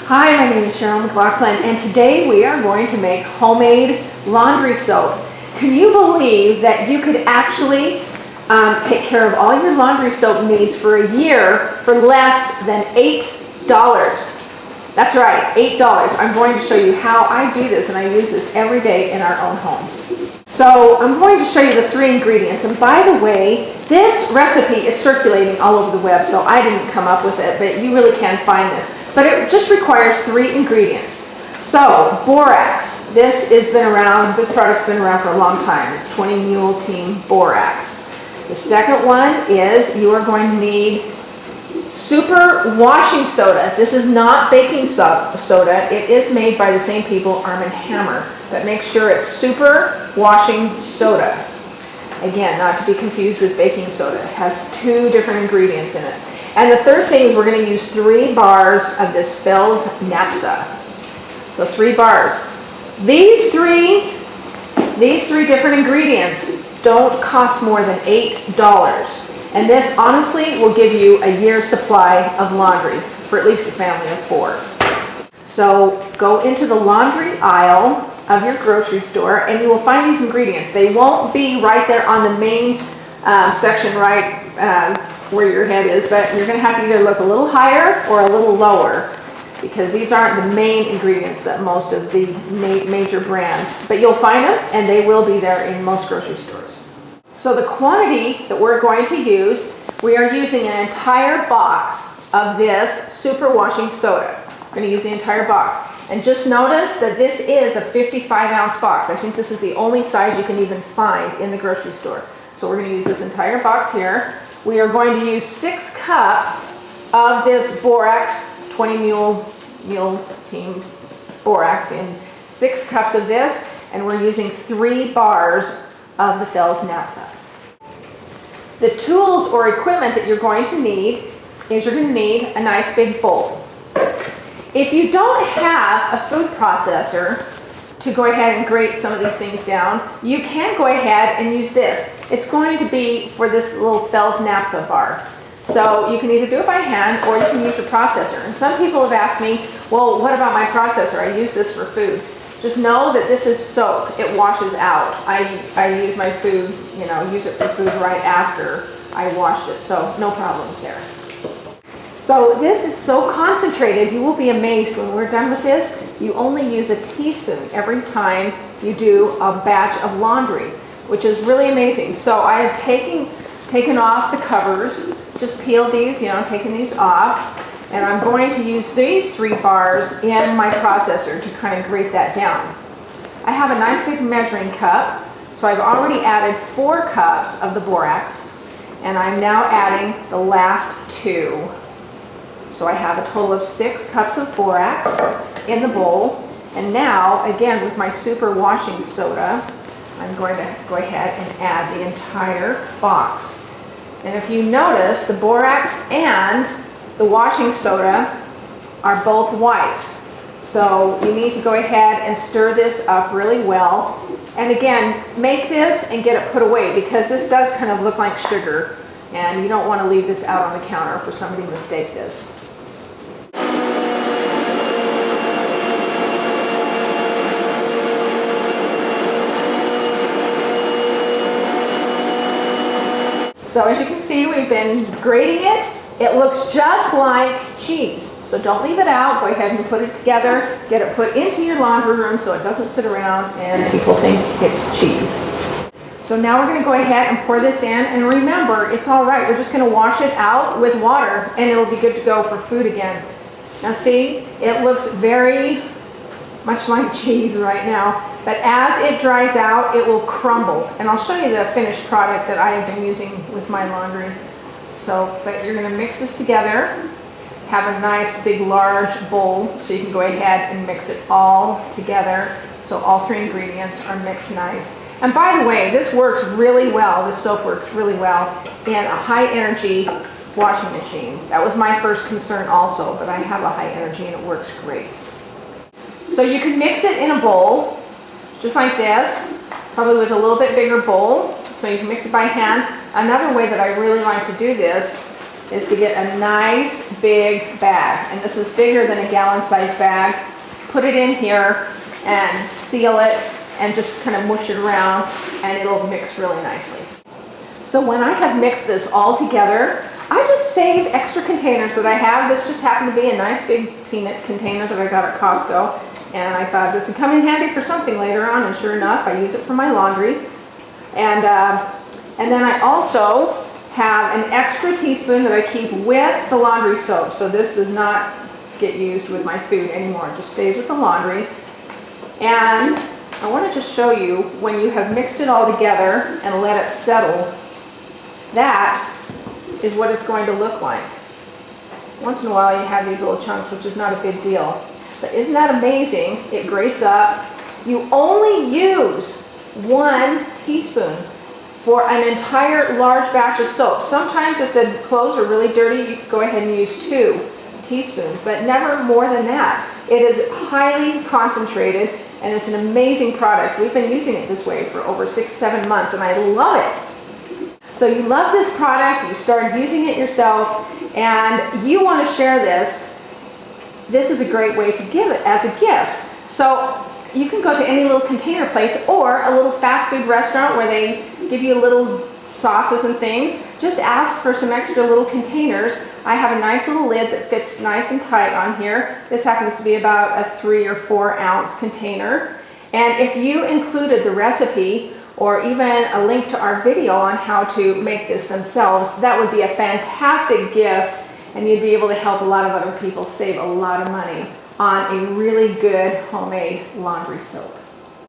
Hi, my name is Cheryl McLaughlin, and today we are going to make homemade laundry soap. Can you believe that you could actually take care of all your laundry soap needs for a year for less than $8? That's right, $8. I'm going to show you how I do this, and I use this every day in our own home. So I'm going to show you the 3 ingredients, and by the way, this recipe is circulating all over the web, so I didn't come up with it, but you really can find this. But it just requires 3 ingredients. So, borax. This product's been around for a long time. It's 20 Mule Team Borax. The second one is you are going to need super washing soda. This is not baking soda. It is made by the same people, Arm & Hammer. But make sure it's super washing soda. Again, not to be confused with baking soda. It has 2 different ingredients in it. And the third thing is we're going to use 3 bars of this Fels naphtha. So 3 bars. These three different ingredients don't cost more than $8. And this honestly will give you a year's supply of laundry for at least a family of 4. So go into the laundry aisle of your grocery store and you will find these ingredients. They won't be right there on the main section where your head is, but you're going to have to either look a little higher or a little lower because these aren't the main ingredients that most of the major brands, but you'll find them and they will be there in most grocery stores. So the quantity that we're going to use, we are using an entire box of this super washing soda. We're going to use the entire box. And just notice that this is a 55-ounce box. I think this is the only size you can even find in the grocery store. So we're going to use this entire box here. We are going to use 6 cups of this borax, 20 Mule Team Borax, in 6 cups of this, and we're using 3 bars of the Fels naphtha. The tools or equipment that you're going to need is you're going to need a nice big bowl. If you don't have a food processor to go ahead and grate some of these things down, you can go ahead and use this. It's going to be for this little Fels naphtha bar. So you can either do it by hand or you can use your processor. And some people have asked me, well, what about my processor? I use this for food. Just know that this is soap. It washes out. I use my food, use it for food right after I washed it. So no problems there. So this is so concentrated, you will be amazed when we're done with this. You only use a teaspoon every time you do a batch of laundry, which is really amazing. So I have taken off the covers, just peeled these, taken these off, and I'm going to use these 3 bars in my processor to kind of grate that down. I have a nice big measuring cup, so I've already added 4 cups of the borax, and I'm now adding the last 2. So I have a total of 6 cups of borax in the bowl. And now, again, with my super washing soda, I'm going to go ahead and add the entire box. And if you notice, the borax and the washing soda are both white. So you need to go ahead and stir this up really well. And again, make this and get it put away because this does kind of look like sugar. And you don't want to leave this out on the counter for somebody to mistake this. So as you can see, we've been grating it. It looks just like cheese. So don't leave it out. Go ahead and put it together. Get it put into your laundry room so it doesn't sit around and people think it's cheese. So now we're going to go ahead and pour this in. And remember, it's all right. We're just going to wash it out with water and it'll be good to go for food again. Now see, it looks very much like cheese right now. But as it dries out, it will crumble. And I'll show you the finished product that I have been using with my laundry. But you're going to mix this together. Have a nice big large bowl so you can go ahead and mix it all together. So all 3 ingredients are mixed nice. And by the way, this works really well. This soap works really well in a high energy washing machine. That was my first concern also, but I have a high energy and it works great. So you can mix it in a bowl, just like this, probably with a little bit bigger bowl, so you can mix it by hand. Another way that I really like to do this is to get a nice big bag, and this is bigger than a gallon size bag. Put it in here and seal it and just kind of mush it around, and it'll mix really nicely. So when I have mixed this all together, I just save extra containers that I have. This just happened to be a nice big peanut container that I got at Costco, and I thought this would come in handy for something later on, and sure enough, I use it for my laundry. And then I also have an extra teaspoon that I keep with the laundry soap. So this does not get used with my food anymore. It just stays with the laundry. And I want to just show you, when you have mixed it all together and let it settle, that is what it's going to look like. Once in a while you have these little chunks, which is not a big deal. But isn't that amazing? It grates up. You only use 1 teaspoon for an entire large batch of soap. Sometimes if the clothes are really dirty, you can go ahead and use 2 teaspoons, but never more than that. It is highly concentrated, and it's an amazing product. We've been using it this way for over 6-7 months, and I love it. So you love this product, you started using it yourself, and you want to share this. This is a great way to give it as a gift. So you can go to any little container place or a little fast food restaurant where they give you little sauces and things. Just ask for some extra little containers. I have a nice little lid that fits nice and tight on here. This happens to be about a 3 or 4 ounce container. And if you included the recipe or even a link to our video on how to make this themselves, that would be a fantastic gift, and you'd be able to help a lot of other people save a lot of money on a really good homemade laundry soap.